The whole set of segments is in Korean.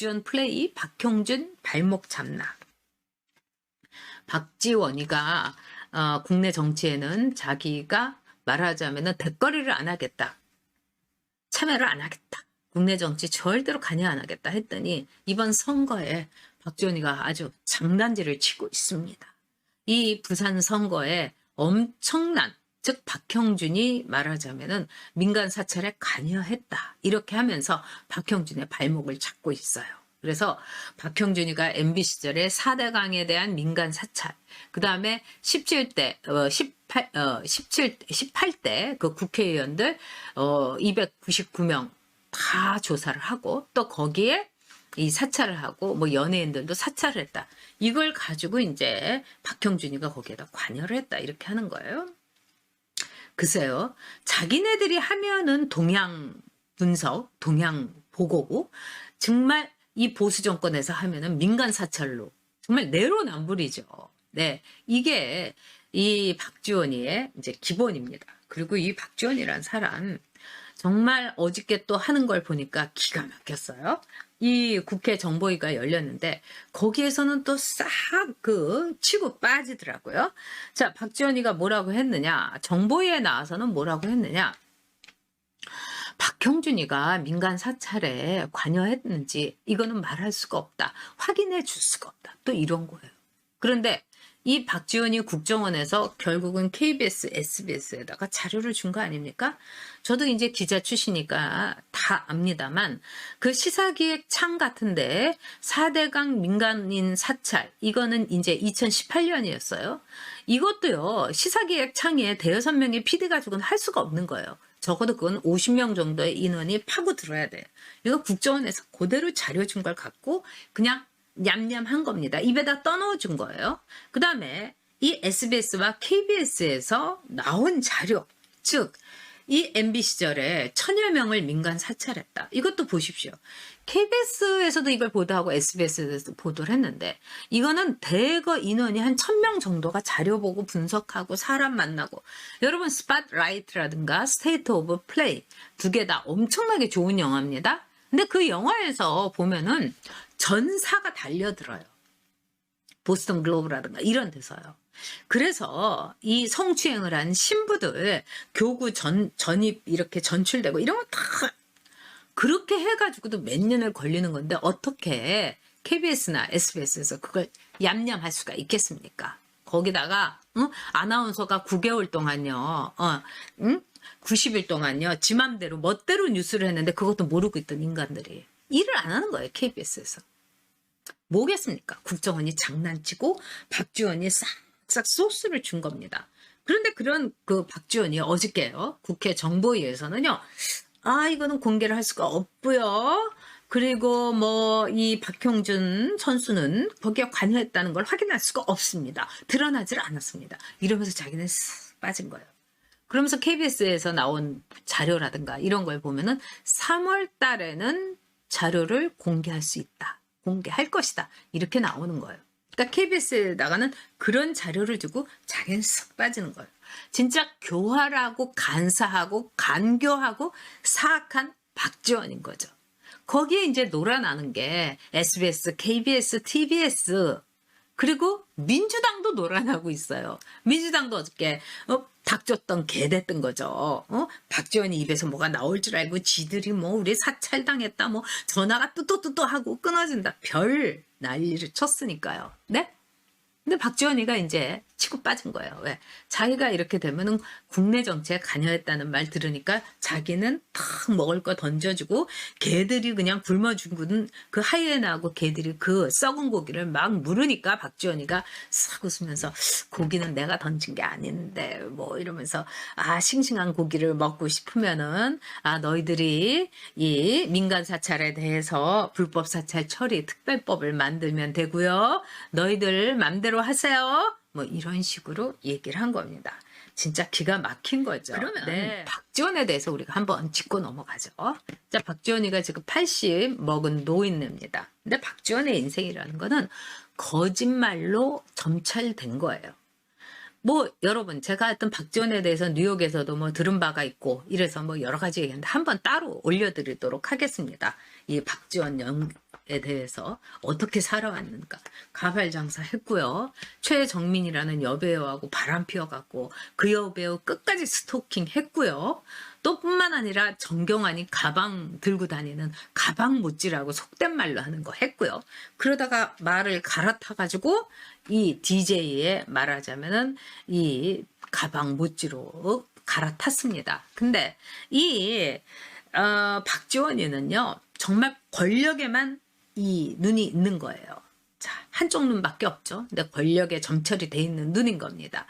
박지원 플레이, 박형준 발목 잡나. 박지원이가 국내 정치에는 자기가 말하자면은 대거리를 안 하겠다. 참여를 안 하겠다. 국내 정치 절대로 관여 안 하겠다 했더니 이번 선거에 박지원이가 아주 장단지를 치고 있습니다. 이 부산 선거에 엄청난, 즉 박형준이 말하자면은 민간 사찰에 관여했다. 이렇게 하면서 박형준의 발목을 잡고 있어요. 그래서 박형준이가 MB 시절에 4대강에 대한 민간 사찰, 그 다음에 18대 그 국회의원들 299명 다 조사를 하고 또 거기에 이 사찰을 하고 뭐 연예인들도 사찰을 했다. 이걸 가지고 이제 박형준이가 거기에다 관여를 했다. 이렇게 하는 거예요. 글쎄요. 자기네들이 하면은 동향 분석, 동향 보고고 정말 이 보수 정권에서 하면은 민간 사찰로 정말 내로남불이죠. 네. 이게 이 박지원이의 이제 기본입니다. 그리고 이 박지원이란 사람 정말 어저께 또 하는 걸 보니까 기가 막혔어요. 이 국회 정보위가 열렸는데 거기에서는 또 싹 치고 빠지더라고요. 자, 박지원이가 뭐라고 했느냐? 정보위에 나와서는 뭐라고 했느냐? 박형준이가 민간 사찰에 관여했는지 이거는 말할 수가 없다. 확인해 줄 수가 없다. 또 이런 거예요. 그런데 이 박지원이 국정원에서 결국은 KBS, SBS에다가 자료를 준 거 아닙니까? 저도 이제 기자 출신이니까 다 압니다만 그 시사기획창 같은데 4대강 민간인 사찰 이거는 이제 2018년이었어요. 이것도요. 시사기획창에 대여섯 명의 PD 가지고는 할 수가 없는 거예요. 적어도 그건 50명 정도의 인원이 파고 들어야 돼요. 이거 국정원에서 그대로 자료 준 걸 갖고 그냥 냠냠한 겁니다. 입에다 떠넣어 준 거예요. 그 다음에 이 SBS와 KBS에서 나온 자료, 즉 이 MB 시절에 1000여 명을 민간 사찰했다. 이것도 보십시오. KBS에서도 이걸 보도하고 SBS에서도 보도를 했는데 이거는 대거 인원이 한 1000명 정도가 자료 보고 분석하고 사람 만나고 여러분 스팟라이트라든가 스테이트 오브 플레이 두 개 다 엄청나게 좋은 영화입니다. 근데 그 영화에서 보면은 전사가 달려들어요. 보스턴 글로브라든가 이런 데서요. 그래서 이 성추행을 한 신부들 교구 전입 이렇게 전출되고 이런 거 다 그렇게 해가지고도 몇 년을 걸리는 건데 어떻게 KBS나 SBS에서 그걸 얌얌할 수가 있겠습니까? 거기다가 아나운서가 9개월 동안요. 90일 동안요. 지 맘대로 멋대로 뉴스를 했는데 그것도 모르고 있던 인간들이 일을 안 하는 거예요. KBS에서. 뭐겠습니까? 국정원이 장난치고 박지원이 싹싹 소스를 준 겁니다. 그런데 그런 그 박지원이 어저께요. 국회 정보위에서는요. 이거는 공개를 할 수가 없고요. 그리고 뭐 이 박형준 선수는 거기에 관여했다는 걸 확인할 수가 없습니다. 드러나질 않았습니다. 이러면서 자기는 쓱 빠진 거예요. 그러면서 KBS에서 나온 자료라든가 이런 걸 보면은 3월 달에는 자료를 공개할 수 있다. 공개할 것이다. 이렇게 나오는 거예요. 그러니까 KBS에 나가는 그런 자료를 두고 자기는 쓱 빠지는 거예요. 진짜 교활하고 간사하고 간교하고 사악한 박지원인 거죠. 거기에 이제 놀아나는 게 SBS, KBS, TBS 그리고 민주당도 놀아나고 있어요. 민주당도 어저께 닥쳤던 개 됐던 거죠. 박지원이 입에서 뭐가 나올 줄 알고 지들이 뭐 우리 사찰당했다 뭐 전화가 뚜뚜뚜뚜 하고 끊어진다. 별 난리를 쳤으니까요. 네? 근데 박지원이가 이제 치고 빠진 거예요. 왜? 자기가 이렇게 되면은 국내 정치에 관여했다는 말 들으니까 자기는 탁 먹을 거 던져주고 개들이 그냥 굶어 죽은 그 하이에나하고 개들이 그 썩은 고기를 막 물으니까 박지원이가 싹 웃으면서 고기는 내가 던진 게 아닌데 뭐 이러면서 싱싱한 고기를 먹고 싶으면은 너희들이 이 민간 사찰에 대해서 불법 사찰 처리 특별법을 만들면 되고요. 너희들 맘대로 하세요. 뭐 이런 식으로 얘기를 한 겁니다. 진짜 기가 막힌 거죠. 그러면 박지원에 대해서 우리가 한번 짚고 넘어가죠. 자, 박지원이가 지금 80 먹은 노인네입니다. 근데 박지원의 인생이라는 거는 거짓말로 점철된 거예요. 뭐 여러분 제가 하여튼 박지원에 대해서 뉴욕에서도 뭐 들은 바가 있고 이래서 뭐 여러 가지 얘기했는데 한번 따로 올려드리도록 하겠습니다. 이 박지원 영에 대해서 어떻게 살아왔는가. 가발장사 했고요. 최정민이라는 여배우하고 바람 피워갖고 그 여배우 끝까지 스토킹 했고요. 또 뿐만 아니라 정경환이 가방 들고 다니는 가방 못지라고 속된 말로 하는 거 했고요. 그러다가 말을 갈아타가지고 이 DJ에 말하자면은 이 가방 못지로 갈아탔습니다. 근데 이 박지원이는요 정말 권력에만 이 눈이 있는 거예요. 자, 한쪽 눈밖에 없죠. 근데 권력에 점철이 돼 있는 눈인 겁니다.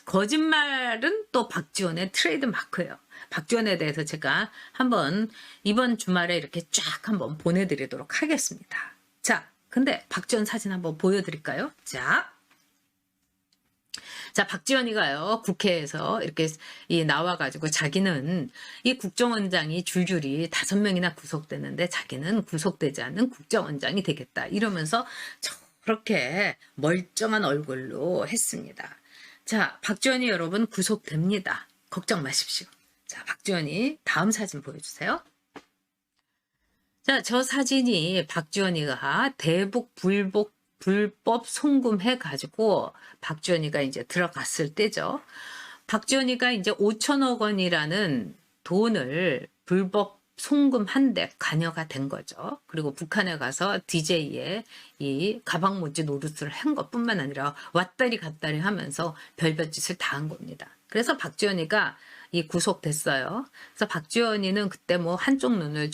거짓말은 또 박지원의 트레이드 마크예요. 박지원에 대해서 제가 한번 이번 주말에 이렇게 쫙 한번 보내드리도록 하겠습니다. 자, 근데 박지원 사진 한번 보여드릴까요? 자, 박지원이가요 국회에서 이렇게 나와가지고 자기는 이 국정원장이 줄줄이 5명이나 구속되는데 자기는 구속되지 않는 국정원장이 되겠다 이러면서 저렇게 멀쩡한 얼굴로 했습니다. 자, 박지원이 여러분 구속됩니다. 걱정 마십시오. 자, 박지원이 다음 사진 보여주세요. 자, 저 사진이 박지원이가 대북 불법 송금해가지고 박지원이가 이제 들어갔을 때죠. 박지원이가 이제 5천억 원이라는 돈을 불법 송금한데 관여가 된 거죠. 그리고 북한에 가서 DJ에 이 가방못지 노릇을 한 것뿐만 아니라 왔다리 갔다리 하면서 별별 짓을 다 한 겁니다. 그래서 박지원이가 이 구속됐어요. 그래서 박지원이는 그때 뭐 한쪽 눈을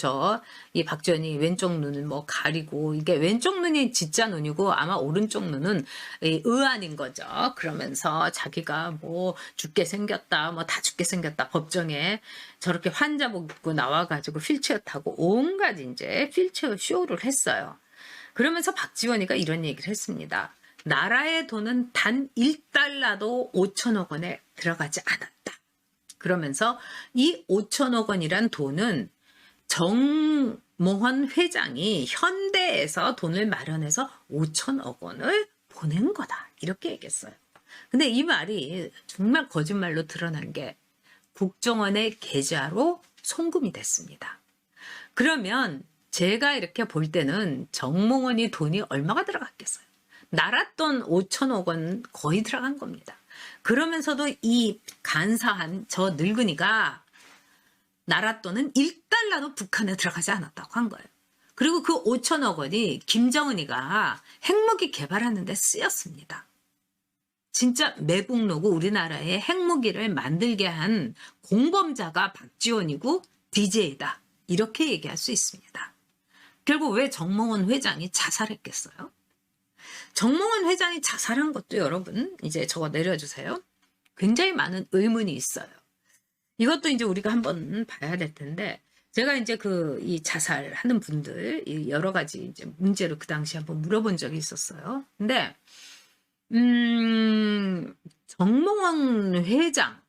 이 박지원이 왼쪽 눈을 뭐 가리고 이게 왼쪽 눈이 진짜 눈이고 아마 오른쪽 눈은 의안인 거죠. 그러면서 자기가 뭐 죽게 생겼다, 뭐 다 죽게 생겼다 법정에 저렇게 환자복 입고 나와가지고 휠체어 타고 온갖 이제 휠체어 쇼를 했어요. 그러면서 박지원이가 이런 얘기를 했습니다. 나라의 돈은 단 1달러도 5천억 원에 들어가지 않았다. 그러면서 이 5천억 원이란 돈은 정몽원 회장이 현대에서 돈을 마련해서 5천억 원을 보낸 거다. 이렇게 얘기했어요. 근데 이 말이 정말 거짓말로 드러난 게 국정원의 계좌로 송금이 됐습니다. 그러면 제가 이렇게 볼 때는 정몽원이 돈이 얼마가 들어갔겠어요? 나라 돈 5천억 원 거의 들어간 겁니다. 그러면서도 이 간사한 저 늙은이가 나라 돈은 1달러도 북한에 들어가지 않았다고 한 거예요. 그리고 그 5천억 원이 김정은이가 핵무기 개발하는 데 쓰였습니다. 진짜 매국노고 우리나라에 핵무기를 만들게 한 공범자가 박지원이고 DJ다. 이렇게 얘기할 수 있습니다. 결국 왜 정몽원 회장이 자살했겠어요? 정몽원 회장이 자살한 것도 여러분 이제 저거 내려주세요. 굉장히 많은 의문이 있어요. 이것도 이제 우리가 한번 봐야 될 텐데 제가 이제 이 자살하는 분들 여러 가지 이제 문제를 그 당시 한번 물어본 적이 있었어요. 근데 정몽원 회장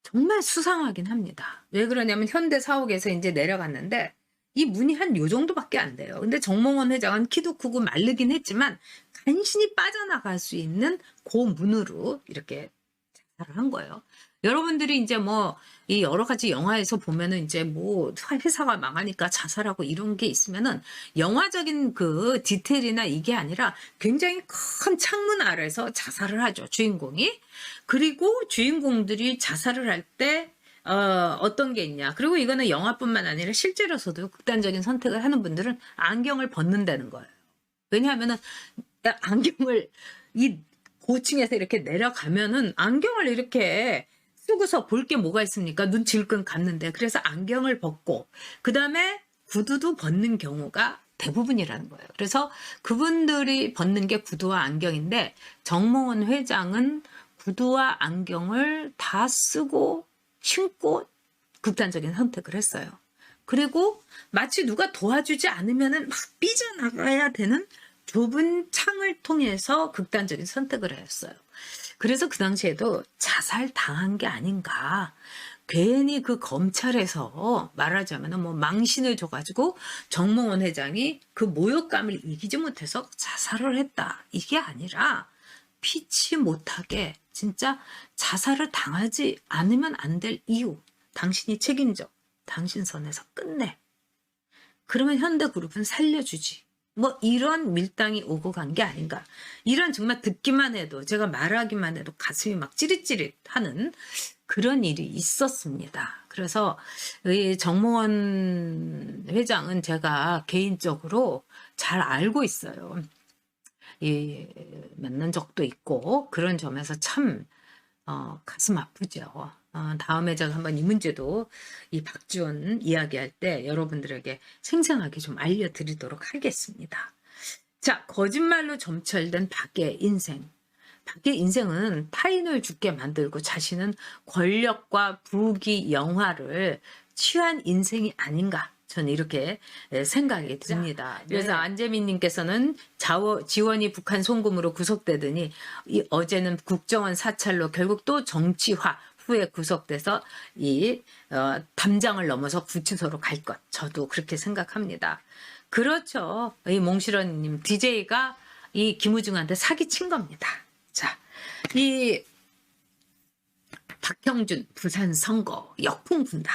정말 수상하긴 합니다. 왜 그러냐면 현대 사옥에서 이제 내려갔는데 이 문이 한 요 정도밖에 안 돼요. 근데 정몽원 회장은 키도 크고 마르긴 했지만 간신히 빠져나갈 수 있는 그 문으로 이렇게 자살을 한 거예요. 여러분들이 이제 뭐 이 여러 가지 영화에서 보면은 이제 뭐 회사가 망하니까 자살하고 이런 게 있으면은 영화적인 그 디테일이나 이게 아니라 굉장히 큰 창문 아래서 자살을 하죠, 주인공이. 그리고 주인공들이 자살을 할 때 어떤 게 있냐. 그리고 이거는 영화뿐만 아니라 실제로서도 극단적인 선택을 하는 분들은 안경을 벗는다는 거예요. 왜냐하면은 안경을 이 고층에서 이렇게 내려가면은 안경을 이렇게 쓰고서 볼 게 뭐가 있습니까? 눈 질끈 감는데. 그래서 안경을 벗고 그 다음에 구두도 벗는 경우가 대부분이라는 거예요. 그래서 그분들이 벗는 게 구두와 안경인데 정몽원 회장은 구두와 안경을 다 쓰고 신고 극단적인 선택을 했어요. 그리고 마치 누가 도와주지 않으면은 막 삐져나가야 되는 좁은 창을 통해서 극단적인 선택을 했어요. 그래서 그 당시에도 자살 당한 게 아닌가. 괜히 그 검찰에서 말하자면 뭐 망신을 줘가지고 정몽원 회장이 그 모욕감을 이기지 못해서 자살을 했다. 이게 아니라 피치 못하게 진짜 자살을 당하지 않으면 안 될 이유. 당신이 책임져. 당신 선에서 끝내. 그러면 현대그룹은 살려주지. 뭐 이런 밀당이 오고 간 게 아닌가. 이런 정말 듣기만 해도 제가 말하기만 해도 가슴이 막 찌릿찌릿하는 그런 일이 있었습니다. 그래서 이 정몽원 회장은 제가 개인적으로 잘 알고 있어요. 만난 적도 있고 그런 점에서 참 가슴 아프죠. 다음에 제가 한번 이 문제도 이 박지원 이야기할 때 여러분들에게 생생하게 좀 알려드리도록 하겠습니다. 자, 거짓말로 점철된 박의 인생. 박의 인생은 타인을 죽게 만들고 자신은 권력과 부귀 영화를 취한 인생이 아닌가. 저는 이렇게 생각이 듭니다. 그래서 안재민님께서는 지원이 북한 송금으로 구속되더니 어제는 국정원 사찰로 결국 또 정치화 후에 구속돼서 담장을 넘어서 구치소로 갈 것. 저도 그렇게 생각합니다. 그렇죠. 이 몽실언님 DJ가 이 김우중한테 사기친 겁니다. 자, 이 박형준 부산 선거 역풍 분다.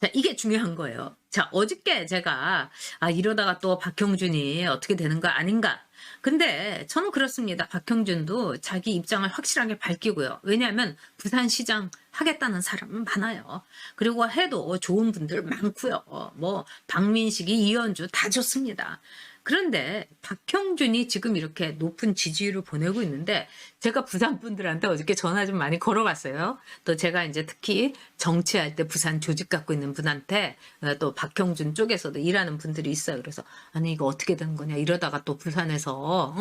자, 이게 중요한 거예요. 자, 어저께 제가 이러다가 또 박형준이 어떻게 되는 거 아닌가. 근데 저는 그렇습니다. 박형준도 자기 입장을 확실하게 밝히고요. 왜냐하면 부산시장 하겠다는 사람은 많아요. 그리고 해도 좋은 분들 많고요. 뭐 박민식이 이현주 다 좋습니다. 그런데 박형준이 지금 이렇게 높은 지지율을 보내고 있는데 제가 부산 분들한테 어저께 전화 좀 많이 걸어봤어요. 또 제가 이제 특히 정치할 때 부산 조직 갖고 있는 분한테 또 박형준 쪽에서도 일하는 분들이 있어요. 그래서 아니 이거 어떻게 되는 거냐 이러다가 또 부산에서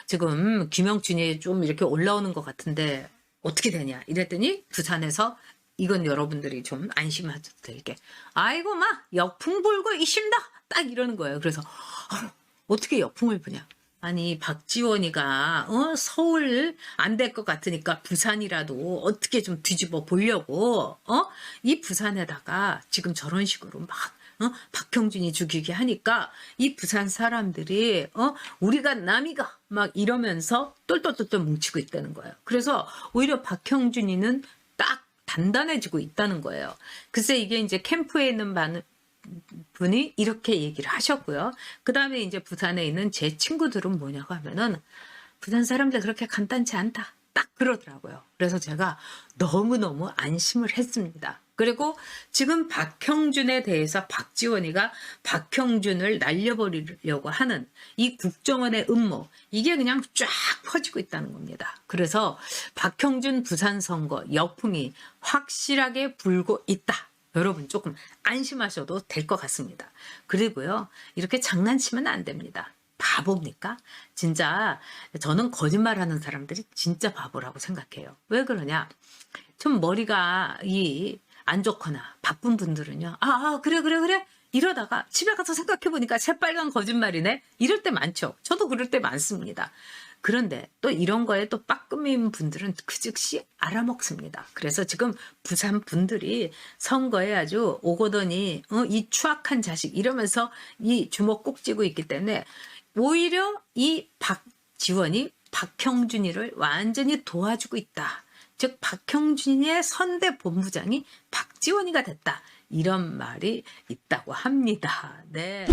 지금 김영춘이 좀 이렇게 올라오는 것 같은데 어떻게 되냐 이랬더니 부산에서 이건 여러분들이 좀 안심하셔도 되게 아이고 마 역풍 불고 이신다 딱 이러는 거예요. 그래서 어떻게 역풍을 부냐. 아니 박지원이가 서울 안 될 것 같으니까 부산이라도 어떻게 좀 뒤집어 보려고 이 부산에다가 지금 저런 식으로 막 박형준이 죽이게 하니까 이 부산 사람들이 우리가 남이가 막 이러면서 똘똘똘똘 뭉치고 있다는 거예요. 그래서 오히려 박형준이는 딱 단단해지고 있다는 거예요. 글쎄 이게 이제 캠프에 있는 분이 이렇게 얘기를 하셨고요. 그 다음에 이제 부산에 있는 제 친구들은 뭐냐고 하면은 부산 사람들 그렇게 간단치 않다. 딱 그러더라고요. 그래서 제가 너무너무 안심을 했습니다. 그리고 지금 박형준에 대해서 박지원이가 박형준을 날려버리려고 하는 이 국정원의 음모 이게 그냥 쫙 퍼지고 있다는 겁니다. 그래서 박형준 부산 선거 역풍이 확실하게 불고 있다. 여러분 조금 안심하셔도 될 것 같습니다. 그리고요 이렇게 장난치면 안 됩니다. 바보입니까? 진짜 저는 거짓말하는 사람들이 진짜 바보라고 생각해요. 왜 그러냐? 좀 머리가 안 좋거나 바쁜 분들은요. 그래 이러다가 집에 가서 생각해보니까 새빨간 거짓말이네. 이럴 때 많죠. 저도 그럴 때 많습니다. 그런데 또 이런 거에 또 빠끔인 분들은 그 즉시 알아먹습니다. 그래서 지금 부산 분들이 선거에 아주 오거더니 이 추악한 자식 이러면서 이 주먹 꼭 쥐고 있기 때문에 오히려 이 박지원이 박형준이를 완전히 도와주고 있다. 즉 박형준이의 선대 본부장이 박지원이가 됐다. 이런 말이 있다고 합니다. 네.